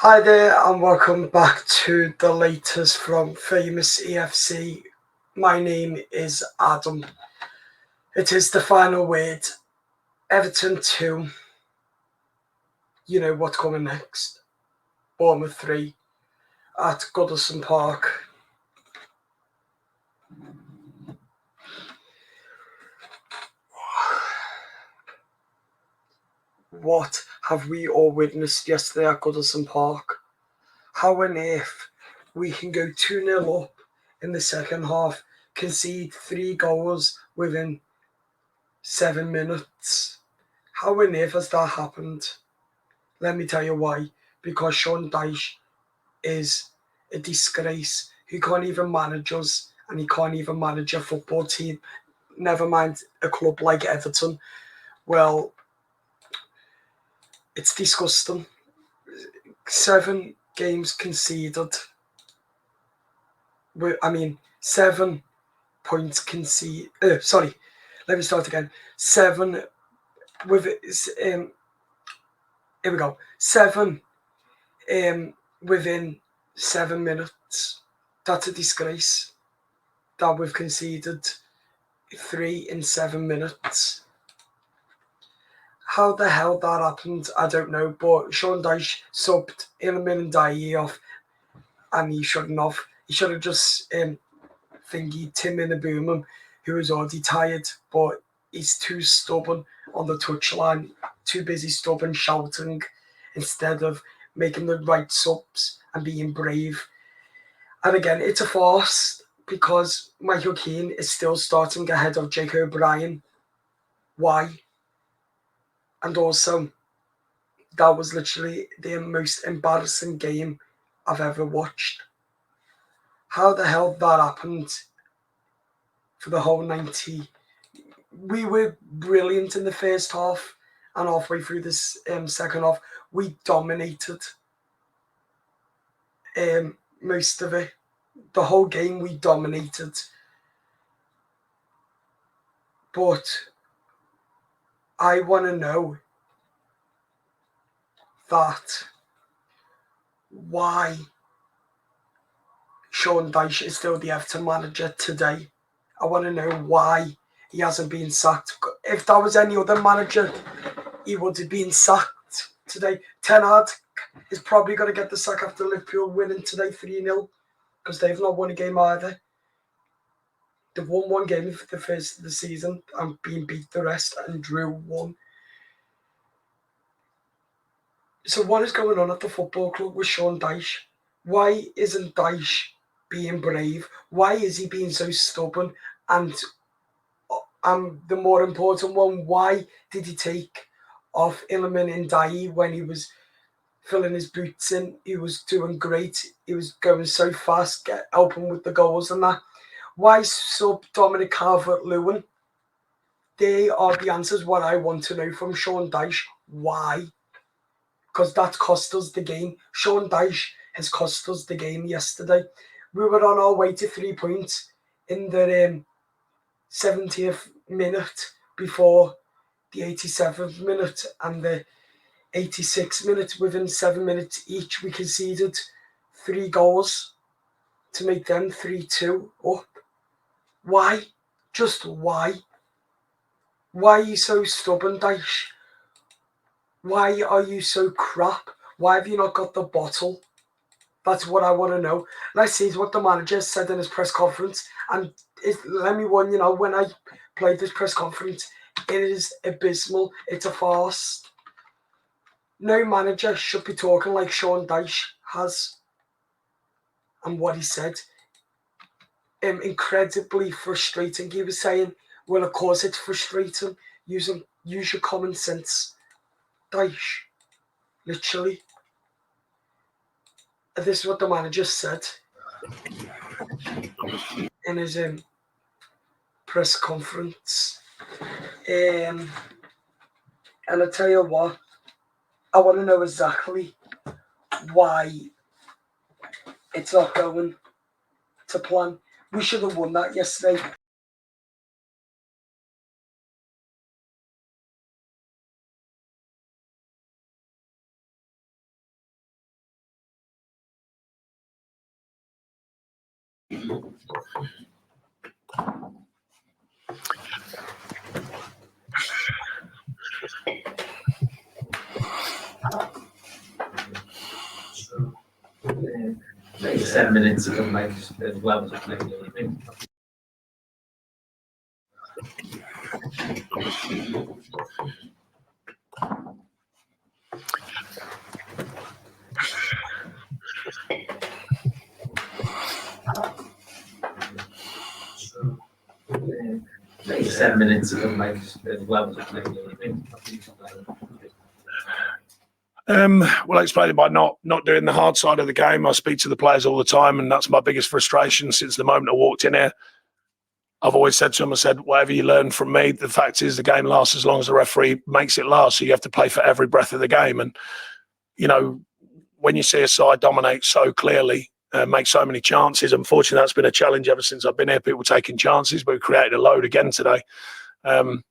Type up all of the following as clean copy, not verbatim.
Hi there and welcome back to the latest from Famous EFC. My name is Adam. It is the final word. Everton 2. You know what's coming next. Bournemouth 3 at Goodison Park. What have we all witnessed yesterday at Goodison Park? How on earth we can go 2-0 up in the second half, concede 3 goals within 7 minutes. How on earth has that happened? Let me tell you why. Because Sean Dyche is a disgrace. He can't even manage us, and he can't even manage a football team. Never mind a club like Everton. Well, it's disgusting. 7 games conceded. 7 points conceded. Let me start again. 7 with here we go. 7 within 7 minutes. That's a disgrace that we've conceded 3 in 7 minutes. How the hell that happened, I don't know. But Sean Dyche subbed Iliman and Dye off, and he shouldn't have. He should have just thingy Tim in the Boomham, who was already tired, but he's too stubborn on the touchline, too busy stubborn shouting instead of making the right subs and being brave. And again, it's a farce because Michael Keane is still starting ahead of Jake O'Brien. Why? And also, that was literally the most embarrassing game I've ever watched. How the hell that happened for the whole 90? We were brilliant in the first half, and halfway through this second half, we dominated most of it. The whole game we dominated. But I want to know that why Sean Dyche is still the Everton manager today. I want to know why he hasn't been sacked. If that was any other manager, he would have been sacked today. Ten Hag is probably going to get the sack after Liverpool winning today 3-0 because they've not won a game either. They've won 1 game for the first of the season and been beat the rest and drew 1. So what is going on at the football club with Sean Dyche? Why isn't Dyche being brave? Why is he being so stubborn? And the more important one, why did he take off Iliman and Dye when he was filling his boots in? He was doing great. He was going so fast, helping with the goals and that. Why sub Dominic Calvert-Lewin? They are the answers what I want to know from Sean Dyche. Why? Because that cost us the game. Sean Dyche has cost us the game yesterday. We were on our way to 3 points in the 70th minute before the 87th minute and the 86th minute. Within 7 minutes each, we conceded 3 goals to make them 3-2 up. Why? Just why? Why are you so stubborn, Dyche? Why are you so crap? Why have you not got the bottle? That's what I want to know. Let's see what the manager said in his press conference. And let me warn you now, when I played this press conference, it is abysmal. It's a farce. No manager should be talking like Sean Dyche has. And what he said, incredibly frustrating. He was saying, well, of course it's frustrating. Use your common sense. Dyche, literally. This is what the manager said in his press conference. And I tell you what, I want to know exactly why it's not going to plan. We should have won that yesterday. Maybe 7 minutes of make as well as maybe anything. Maybe 7 minutes of make as well as maybe anything. Well, I explained it by not doing the hard side of the game. I speak to the players all the time, and that's my biggest frustration since the moment I walked in here. I've always said to them, I said, whatever you learn from me, the fact is the game lasts as long as the referee makes it last. So you have to play for every breath of the game. And, you know, when you see a side dominate so clearly, make so many chances, unfortunately, that's been a challenge ever since I've been here, people taking chances, but we created a load again today. And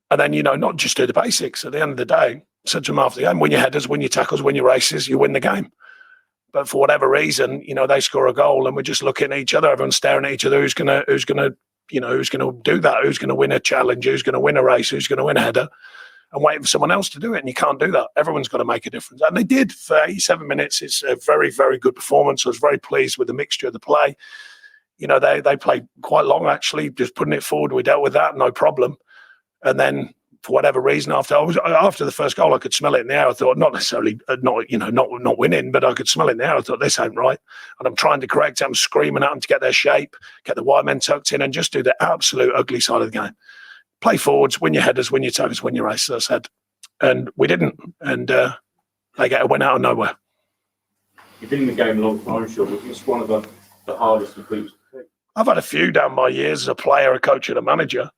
then, you know, not just do the basics. At the end of the day, I said to them after the game, win your headers, win your tackles, win your races, you win the game. But for whatever reason, you know, they score a goal and we're just looking at each other, everyone's staring at each other, who's gonna do that, who's gonna win a challenge, who's gonna win a race, who's gonna win a header, and waiting for someone else to do it. And you can't do that. Everyone's got to make a difference. And they did for 87 minutes. It's a very, very good performance. I was very pleased with the mixture of the play. You know, they played quite long, actually, just putting it forward. We dealt with that, no problem. And then for whatever reason, after the first goal, I could smell it in the air. I thought, not necessarily, not winning, but I could smell it in the air. I thought, this ain't right. And I'm trying to correct it. I'm screaming at them to get their shape, get the wide men tucked in, and just do the absolute ugly side of the game. Play forwards, win your headers, win your tackles, win your races, I said. And we didn't. And they get a win out of nowhere. You've been in the game a long time, sure, but it's one of the hardest defeats. I've had a few down my years as a player, a coach, and a manager.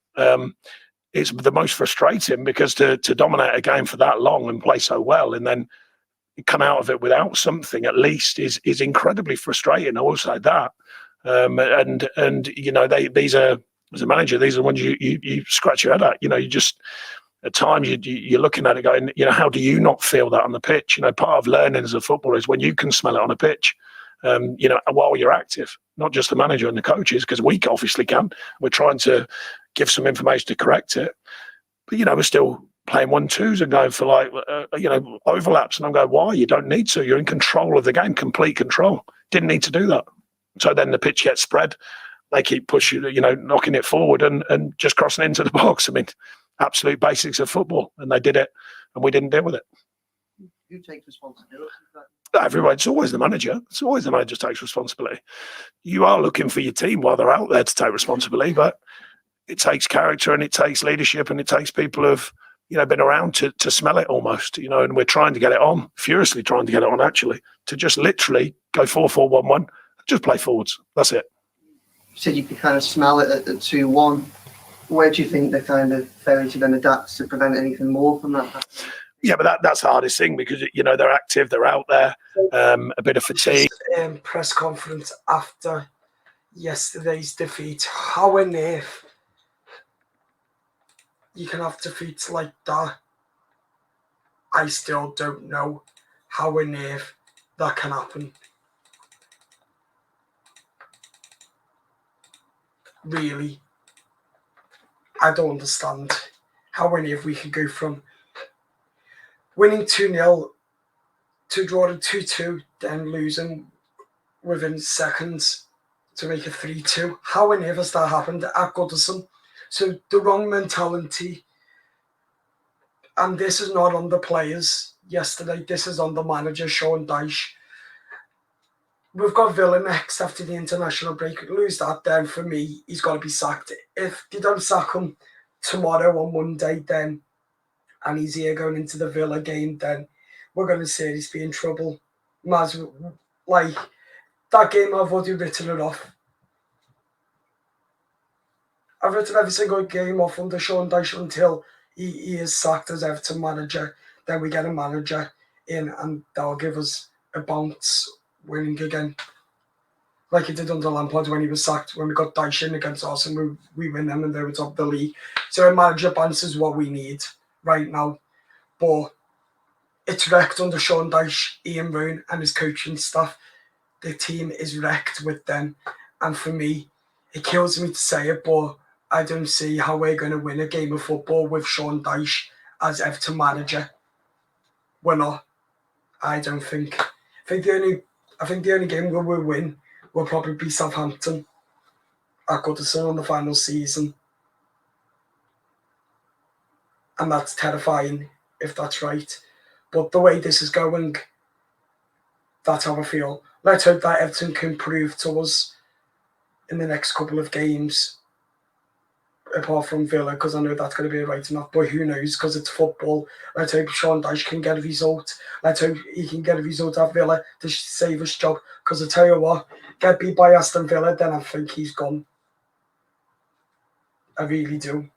It's the most frustrating because to dominate a game for that long and play so well and then come out of it without something at least is incredibly frustrating. I will say that. And you know, these are, as a manager, these are the ones you scratch your head at. You know, you just, at times you're looking at it going, you know, how do you not feel that on the pitch? You know, part of learning as a footballer is when you can smell it on a pitch, you know, while you're active, not just the manager and the coaches, because we obviously can. We're trying to give some information to correct it. But, you know, we're still playing 1-2s and going for like, overlaps. And I'm going, why? You don't need to. You're in control of the game, complete control. Didn't need to do that. So then the pitch gets spread. They keep pushing, you know, knocking it forward and just crossing into the box. I mean, absolute basics of football. And they did it and we didn't deal with it. Who takes responsibility for that? Everyone, it's always the manager. It's always the manager takes responsibility. You are looking for your team while they're out there to take responsibility, but it takes character and it takes leadership and it takes people who've, you know, been around to smell it almost, you know, and we're trying to get it on, furiously trying to get it on actually, to just literally go 4-4-1-1, just play forwards. That's it. You said you could kind of smell it at 2-1. Where do you think they kind of fail to then adapt to prevent anything more from that happening? Yeah, but that's the hardest thing because, you know, they're active, they're out there, a bit of fatigue. Press conference after yesterday's defeat. How on earth you can have defeats like that? I still don't know how on earth that can happen. Really, I don't understand how on earth we can go from winning 2-0 to drawing 2-2, then losing within seconds to make it 3-2. How on earth has that happened at Goodison? So the wrong mentality, and this is not on the players yesterday, this is on the manager, Sean Dyche. We've got Villa next after the international break. Lose that, then for me, he's got to be sacked. If they don't sack him tomorrow on Monday, then and he's here going into the Villa game, then we're going to say he's be in trouble. Like, that game, I've already written it off. I've written every single game off under Sean Dyche until he is sacked as Everton manager. Then we get a manager in and that'll give us a bounce winning again. Like he did under Lampard when he was sacked, when we got Dyche in against Arsenal, we win them and they were top of the league. So a manager bounce is what we need right now. But it's wrecked under Sean Dyche, Ian Rowan and his coaching staff. The team is wrecked with them. And for me, it kills me to say it, but I don't see how we're going to win a game of football with Sean Dyche as Everton manager. We're not. I don't think. I think the only game we will win will probably be Southampton at Goodison on the final season. And that's terrifying if that's right. But the way this is going, that's how I feel. Let's hope that Everton can prove to us in the next couple of games, apart from Villa, because I know that's going to be a writing off, but who knows, because it's football. Let's hope Sean Dyche can get a result. Let's hope he can get a result at Villa to save his job, because I tell you what, get beat by Aston Villa, then I think he's gone. I really do.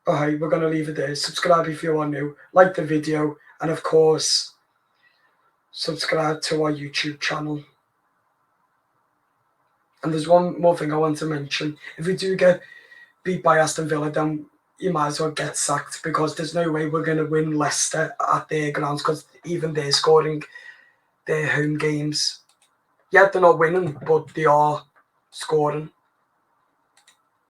Alright, we're going to leave it there. Subscribe if you are new, like the video, and of course, subscribe to our YouTube channel. And there's one more thing I want to mention. If we do get beat by Aston Villa, then you might as well get sacked, because there's no way we're going to win Leicester at their grounds, because even they're scoring their home games. Yeah, they're not winning, but they are scoring.